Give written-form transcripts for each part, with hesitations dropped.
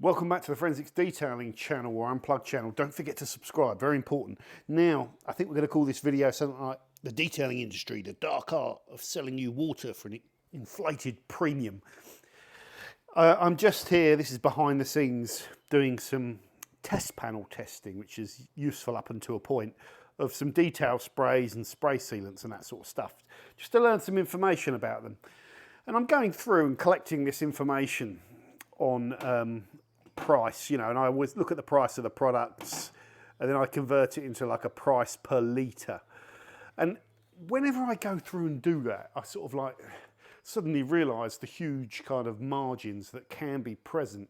Welcome back to the Forensics Detailing channel or Unplugged channel. Don't forget to subscribe, very important. Now, I think we're going to call this video something like the detailing industry, the dark art of selling you water for an inflated premium. I'm just here, this is behind the scenes, doing some test panel testing, which is useful up until a point, of some detail sprays and spray sealants and that sort of stuff, just to learn some information about them. And I'm going through and collecting this information on price, and I always look at the price of the products and then I convert it into like a price per litre. And whenever I go through and do that, I sort of like suddenly realise the huge kind of margins that can be present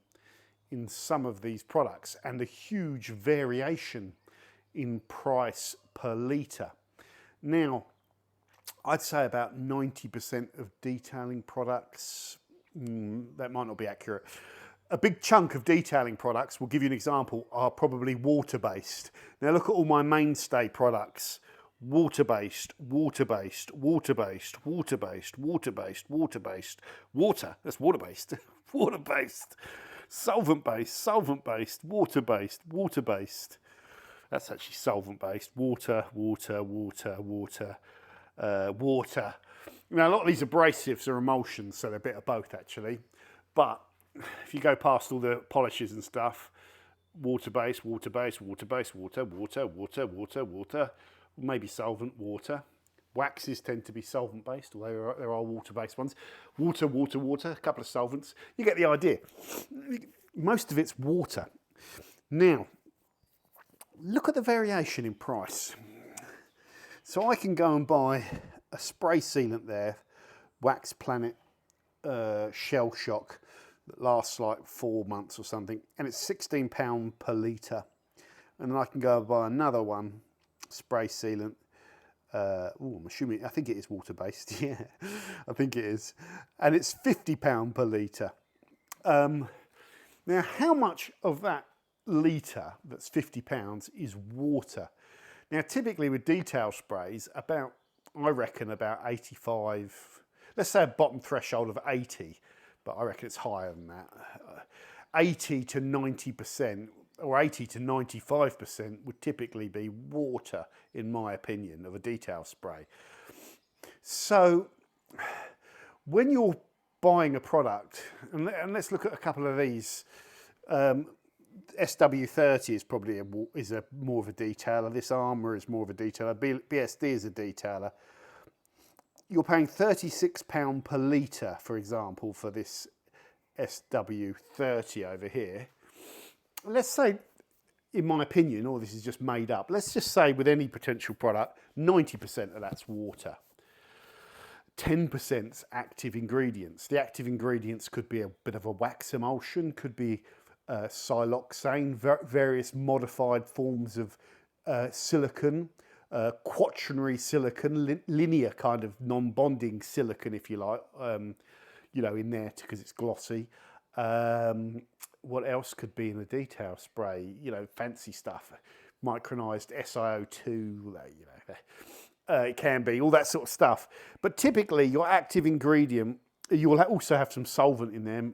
in some of these products and the huge variation in price per litre. Now, I'd say about 90% of detailing products, that might not be accurate. A big chunk of detailing products, we'll give you an example, are probably water-based. Now look at all my mainstay products. Water-based, water-based, water-based, water-based, water-based, water-based, water, that's water-based, water-based, solvent-based, solvent-based, water-based, water-based. That's actually solvent-based, water, water, water, water, water. Now a lot of these abrasives are emulsions, so they're a bit of both actually. But if you go past all the polishes and stuff, water-based, water-based, water-based, water, water, water, water, water, maybe solvent, water. Waxes tend to be solvent-based, although there are water-based ones. Water, water, water, a couple of solvents. You get the idea. Most of it's water. Now, look at the variation in price. So I can go and buy a spray sealant there, Wax Planet Shell Shock, that lasts like 4 months or something, and it's £16 per litre. And then I can go and buy another one, spray sealant. I'm assuming, I think it is water-based, yeah, I think it is. And it's £50 per litre. Now, how much of that litre that's £50 is water? Now, typically with detail sprays, I reckon about 85, let's say a bottom threshold of 80, but I reckon it's higher than that. 80 to 90% or 80 to 95% would typically be water, in my opinion, of a detail spray. So when you're buying a product, and let's look at a couple of these, SW30 is probably more of a detailer. This Armour is more of a detailer. BSD is a detailer. You're paying £36 per litre, for example, for this SW30 over here. Let's say, in my opinion, or this is just made up, let's just say with any potential product, 90% of that's water. 10% active ingredients. The active ingredients could be a bit of a wax emulsion, could be siloxane, various modified forms of silicone, quaternary silicone, linear kind of non-bonding silicone, if you like, in there because it's glossy. What else could be in a detail spray? Fancy stuff, micronized SiO2, it can be all that sort of stuff. But typically, your active ingredient, you will also have some solvent in there.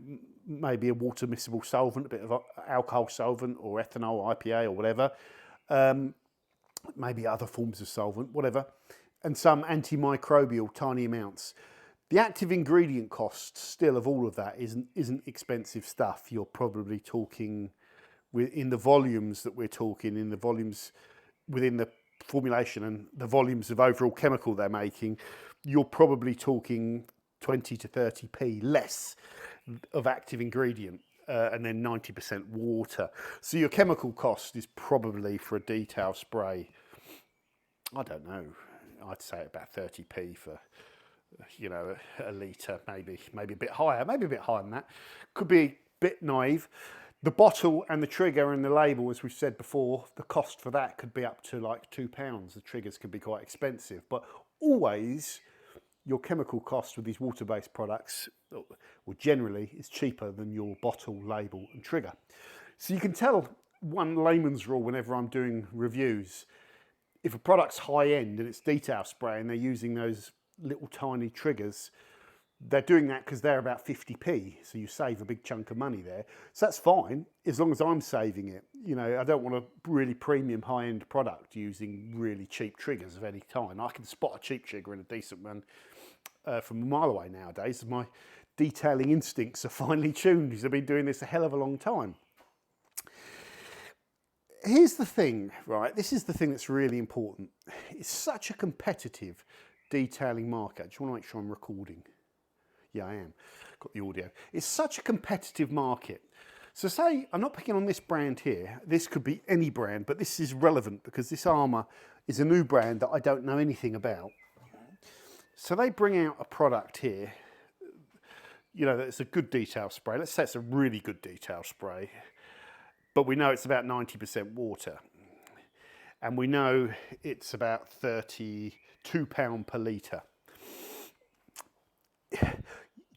Maybe a water miscible solvent, a bit of alcohol solvant or ethanol, IPA or whatever. Maybe other forms of solvent, whatever. And some antimicrobial, tiny amounts. The active ingredient cost still of all of that isn't expensive stuff. You're probably talking, in the volumes that we're talking, in the volumes within the formulation and the volumes of overall chemical they're making, you're probably talking 20 to 30p less of active ingredient, and then 90% water. So your chemical cost is probably, for a detail spray, I don't know, I'd say about 30p for, a litre, maybe a bit higher, maybe a bit higher than that. Could be a bit naive. The bottle and the trigger and the label, as we've said before, the cost for that could be up to like £2. The triggers could be quite expensive, but always your chemical cost with these water-based products, well, generally, is cheaper than your bottle, label and trigger. So you can tell one layman's rule whenever I'm doing reviews, if a product's high-end and it's detail spray and they're using those little tiny triggers, They're doing that because they're about 50p, so you save a big chunk of money there. So that's fine, as long as I'm saving it. You know, I don't want a really premium high-end product using really cheap triggers of any kind. I can spot a cheap trigger and a decent one from a mile away nowadays. My detailing instincts are finely tuned because I've been doing this a hell of a long time. Here's the thing, right? This is the thing that's really important. It's such a competitive detailing market. I just want to make sure I'm recording. Yeah, I am. Got the audio. It's such a competitive market. So say, I'm not picking on this brand here. This could be any brand, but this is relevant because this Armour is a new brand that I don't know anything about. So they bring out a product here, you know, that's a good detail spray. Let's say it's a really good detail spray, but we know it's about 90% water. And we know it's about £32 per litre.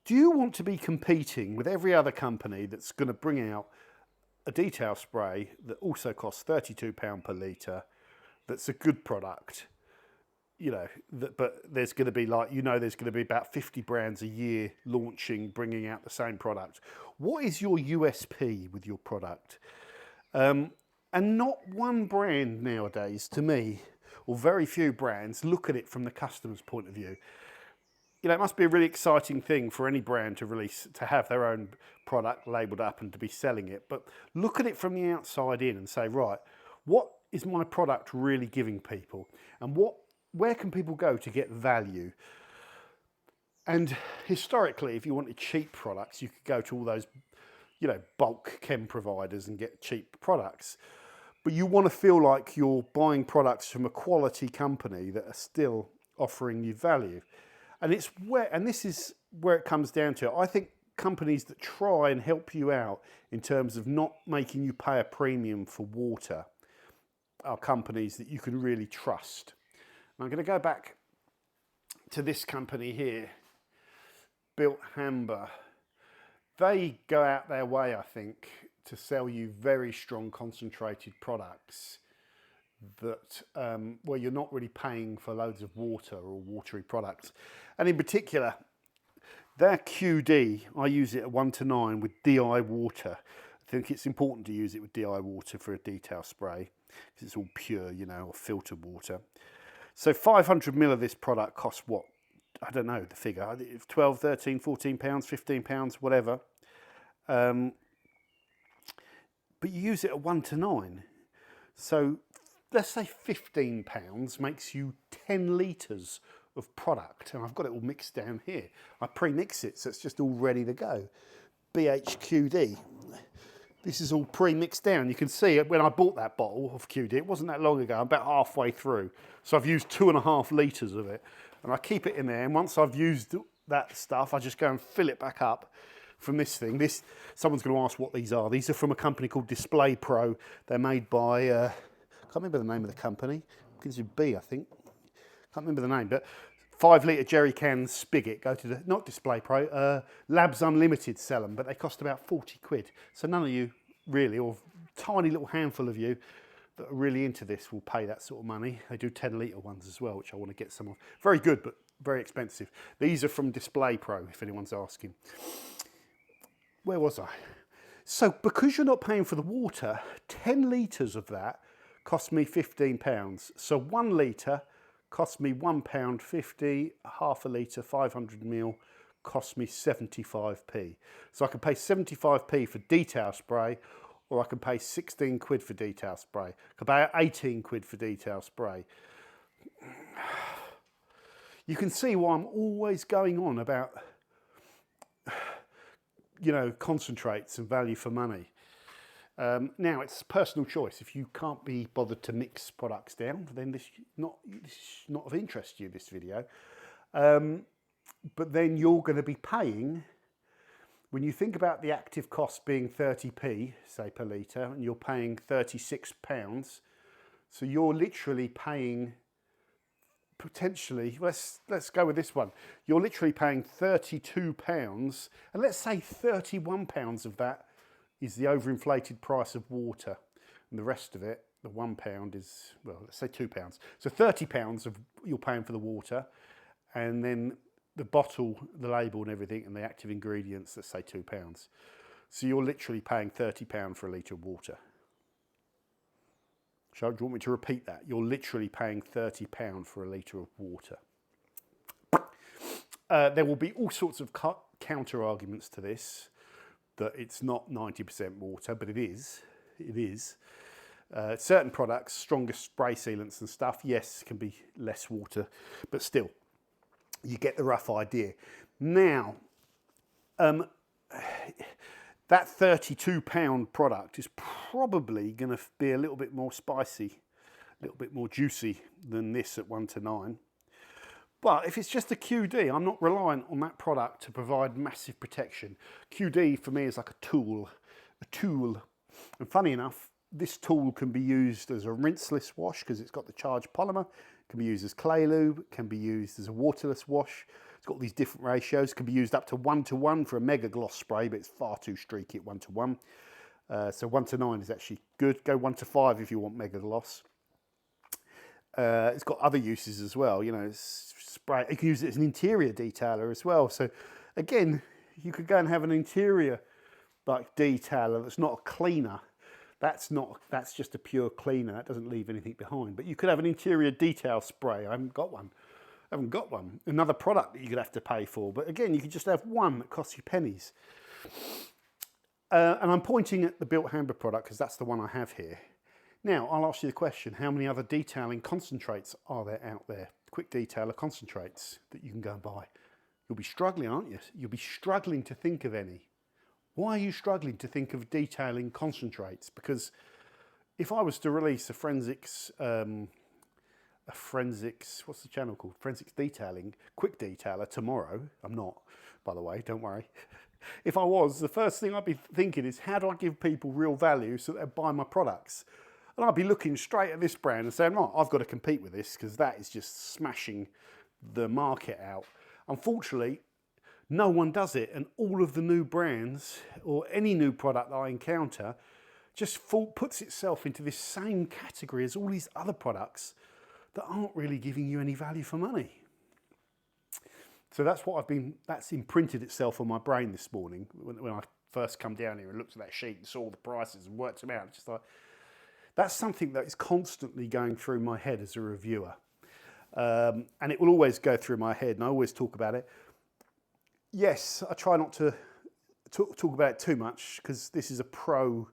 Do you want to be competing with every other company that's going to bring out a detail spray that also costs £32 per litre, that's a good product, you know, but there's going to be like, you know, there's going to be about 50 brands a year launching, bringing out the same product. What is your USP with your product? And not one brand nowadays, to me, or very few brands, look at it from the customer's point of view. You know, it must be a really exciting thing for any brand to release, to have their own product labelled up and to be selling it. But look at it from the outside in and say, right, what is my product really giving people? And where can people go to get value? And historically, if you wanted cheap products, you could go to all those, you know, bulk chem providers and get cheap products. But you want to feel like you're buying products from a quality company that are still offering you value. And this is where it comes down to. I think companies that try and help you out in terms of not making you pay a premium for water are companies that you can really trust. And I'm going to go back to this company here, Built Hamber. They go out their way, I think, to sell you very strong concentrated products that where you're not really paying for loads of water or watery products. And in particular, their QD, I use it at 1 to 9 with DI water. I think it's important to use it with DI water for a detail spray because it's all pure, you know, or filtered water. So 500 ml of this product costs what? I don't know the figure, 12, 13, 14 pounds, 15 pounds, whatever. But you use it at 1 to 9. So let's say £15 makes you 10 litres of product. And I've got it all mixed down here. I pre-mix it, so it's just all ready to go. BHQD. This is all pre-mixed down. You can see when I bought that bottle of QD, it wasn't that long ago, I'm about halfway through. So I've used 2.5 litres of it. And I keep it in there. And once I've used that stuff, I just go and fill it back up from this thing. Someone's going to ask what these are. These are from a company called Display Pro. They're made by... I can't remember the name of the company. Begins with B, I think. Can't remember the name, but 5 litre jerry can spigot. Go to the, not Display Pro, Labs Unlimited sell them, but they cost about 40 quid. So none of you really, or a tiny little handful of you that are really into this will pay that sort of money. They do 10 litre ones as well, which I want to get some of. Very good, but very expensive. These are from Display Pro, if anyone's asking. Where was I? So because you're not paying for the water, 10 litres of that cost me £15. So 1 litre cost me £1.50, half a litre, 500 ml, cost me 75p. So I can pay 75p for detail spray, or I can pay 16 quid for detail spray. I can pay 18 quid for detail spray. You can see why I'm always going on about, you know, concentrates and value for money. Now, it's personal choice. If you can't be bothered to mix products down, then this is not of interest to you, this video. But then you're going to be paying, when you think about the active cost being 30p, say, per litre, and you're paying £36, so you're literally paying, potentially, let's go with this one. You're literally paying £32, and let's say £31 of that is the overinflated price of water, and the rest of it, the £1 is, well, let's say £2. So £30 of you're paying for the water, and then the bottle, the label and everything, and the active ingredients, let's say £2. So you're literally paying £30 for a litre of water. So do you want me to repeat that? You're literally paying £30 for a litre of water. There will be all sorts of counter arguments to this, that it's not 90% water, but it is. It is. Certain products, stronger spray sealants and stuff, yes, can be less water, but still, you get the rough idea. Now, that £32 product is probably going to be a little bit more spicy, a little bit more juicy than this at 1 to 9. But if it's just a QD, I'm not reliant on that product to provide massive protection. QD for me is like a tool. And funny enough, this tool can be used as a rinseless wash because it's got the charged polymer. It can be used as clay lube. It can be used as a waterless wash. It's got these different ratios. It can be used up to 1 to 1 for a mega gloss spray, but it's far too streaky at 1 to 1. So 1 to 9 is actually good. Go 1 to 5 if you want mega gloss. It's got other uses as well. You know, it's spray. You can use it as an interior detailer as well. So again, you could go and have an interior like detailer that's not a cleaner. That's just a pure cleaner. That doesn't leave anything behind. But you could have an interior detail spray. I haven't got one. Another product that you could have to pay for. But again, you could just have one that costs you pennies. And I'm pointing at the Built Hamper product because that's the one I have here. Now, I'll ask you the question, how many other detailing concentrates are there out there? Quick detailer concentrates that you can go and buy. You'll be struggling, aren't you? You'll be struggling to think of any. Why are you struggling to think of detailing concentrates? Because if I was to release a forensics, what's the channel called? Forensics Detailing, quick detailer tomorrow. I'm not, by the way, don't worry. If I was, the first thing I'd be thinking is, how do I give people real value so that they buy my products? And I'd be looking straight at this brand and saying, right, I've got to compete with this because that is just smashing the market out. Unfortunately, no one does it, and all of the new brands or any new product that I encounter just puts itself into this same category as all these other products that aren't really giving you any value for money. So that's that's imprinted itself on my brain this morning when I first come down here and looked at that sheet and saw the prices and worked them out. It's just like, that's something that is constantly going through my head as a reviewer. And it will always go through my head, and I always talk about it. Yes, I try not to talk about it too much because this is a pro,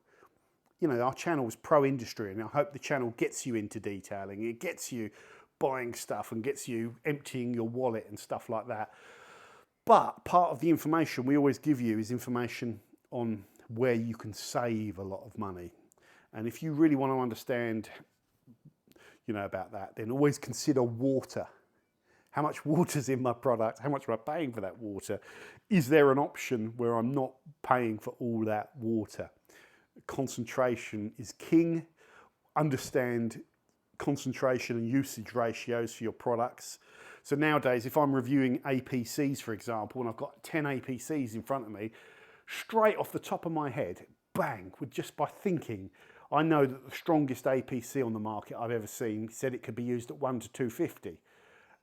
you know, our channel is pro industry, and I hope the channel gets you into detailing. It gets you buying stuff and gets you emptying your wallet and stuff like that. But part of the information we always give you is information on where you can save a lot of money. And if you really want to understand, you know, about that, then always consider water. How much water's in my product? How much am I paying for that water? Is there an option where I'm not paying for all that water? Concentration is king. Understand concentration and usage ratios for your products. So nowadays, if I'm reviewing APCs, for example, and I've got 10 APCs in front of me, straight off the top of my head, bang, with just by thinking, I know that the strongest APC on the market I've ever seen said it could be used at 1 to 250.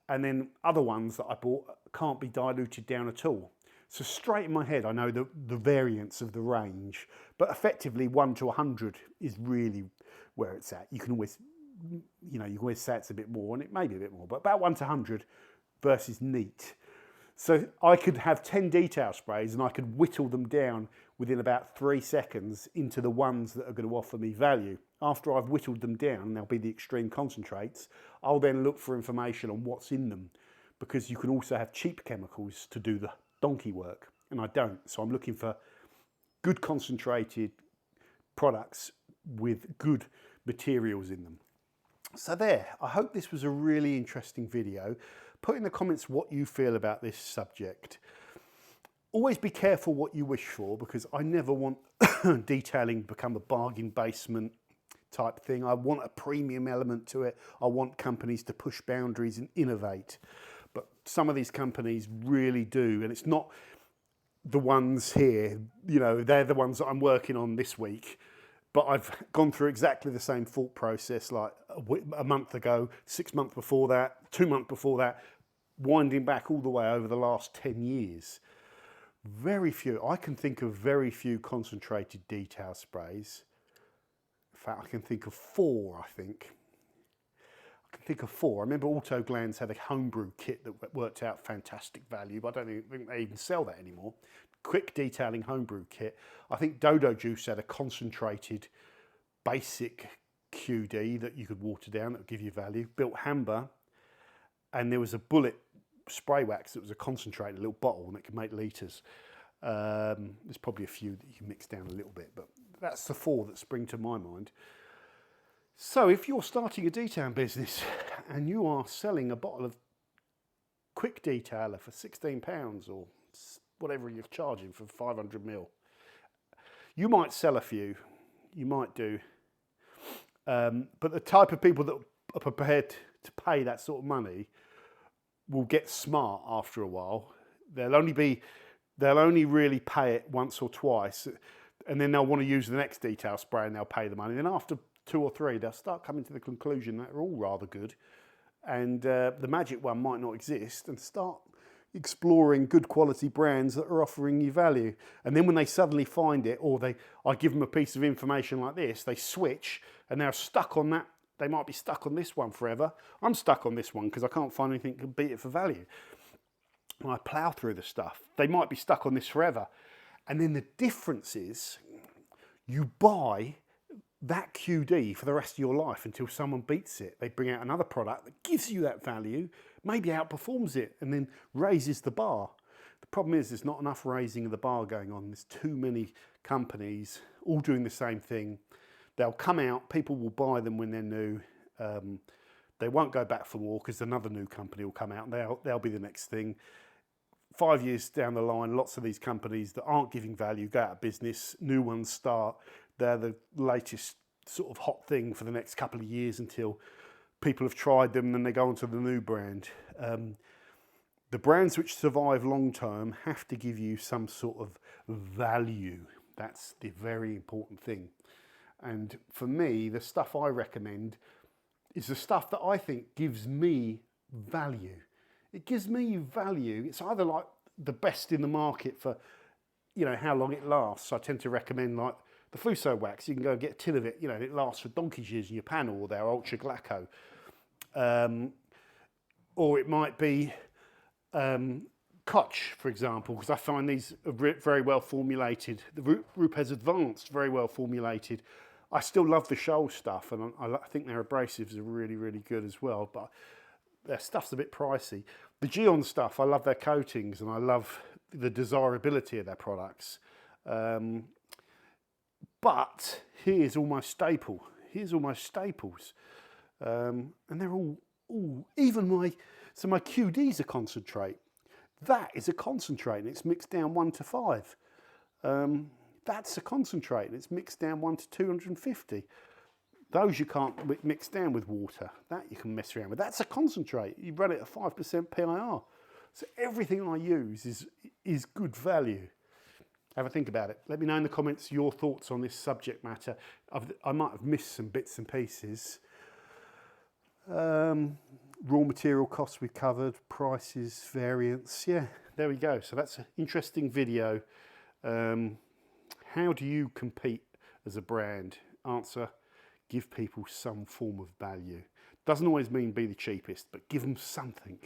And then other ones that I bought can't be diluted down at all. So straight in my head, I know the variance of the range, but effectively 1 to 100 is really where it's at. You can always, you know, you can always say it's a bit more, and it may be a bit more, but about 1 to 100 versus neat. So I could have 10 detail sprays and I could whittle them down within about 3 seconds into the ones that are going to offer me value. After I've whittled them down, they'll be the extreme concentrates. I'll then look for information on what's in them, because you can also have cheap chemicals to do the donkey work, and I don't. So I'm looking for good concentrated products with good materials in them. So there, I hope this was a really interesting video. Put in the comments what you feel about this subject. Always be careful what you wish for, because I never want detailing to become a bargain basement type thing. I want a premium element to it. I want companies to push boundaries and innovate. But some of these companies really do, and it's not the ones here, you know, they're the ones that I'm working on this week. But I've gone through exactly the same thought process like a month ago, 6 months before that, 2 months before that. winding back all the way over the last 10 years, very few, I can think of very few concentrated detail sprays. In fact, I can think of 4, I think. I can think of 4. I remember Autoglands had a homebrew kit that worked out fantastic value, but I don't think they even sell that anymore. Quick detailing homebrew kit. I think Dodo Juice had a concentrated basic QD that you could water down that would give you value. Built Hamba, and there was a Bullet spray wax that was a concentrated little bottle and it could make litres. There's probably a few that you can mix down a little bit, but that's the 4 that spring to my mind. So if you're starting a detailing business and you are selling a bottle of quick detailer for £16 or whatever you're charging for 500ml, you might sell a few, you might do, but the type of people that are prepared to pay that sort of money will get smart after a while. They'll only really pay it once or twice, and then they'll want to use the next detail spray and they'll pay the money. Then after 2 or 3, they'll start coming to the conclusion that they're all rather good, and the magic one might not exist, and start exploring good quality brands that are offering you value. And then when they suddenly find it, or I give them a piece of information like this, they switch and they're stuck on that. They might be stuck on this one forever. I'm stuck on this one because I can't find anything to beat it for value. And I plough through the stuff. They might be stuck on this forever. And then the difference is you buy that QD for the rest of your life until someone beats it. They bring out another product that gives you that value, maybe outperforms it, and then raises the bar. The problem is there's not enough raising of the bar going on. There's too many companies all doing the same thing. They'll come out, people will buy them when they're new. They won't go back for more because another new company will come out and they'll be the next thing. 5 years down the line, lots of these companies that aren't giving value go out of business, new ones start. They're the latest sort of hot thing for the next couple of years until people have tried them and then they go on to the new brand. The brands which survive long term have to give you some sort of value. That's the very important thing. And for me, the stuff I recommend is the stuff that I think gives me value. It gives me value. It's either like the best in the market for, how long it lasts. I tend to recommend like the Fuso wax. You can go and get a tin of it, it lasts for donkey's years in your panel, or their Ultra Glaco. Or it might be Koch, for example, because I find these are very well formulated. The Rupes Advanced, very well formulated. I still love the Shoal stuff, and I think their abrasives are really, really good as well, but their stuff's a bit pricey. The Geon stuff, I love their coatings, and I love the desirability of their products. But here's all my staple. Here's all my staples. And they're all even my QD's a concentrate. That is a concentrate, and it's mixed down 1 to 5. That's a concentrate, and it's mixed down 1 to 250. Those you can't mix down with water. That you can mess around with. That's a concentrate. You run it at 5% PIR. So everything I use is good value. Have a think about it. Let me know in the comments your thoughts on this subject matter. I might have missed some bits and pieces. Raw material costs we covered, prices, variants. Yeah, there we go. So that's an interesting video. How do you compete as a brand? Answer, give people some form of value. Doesn't always mean be the cheapest, but give them something.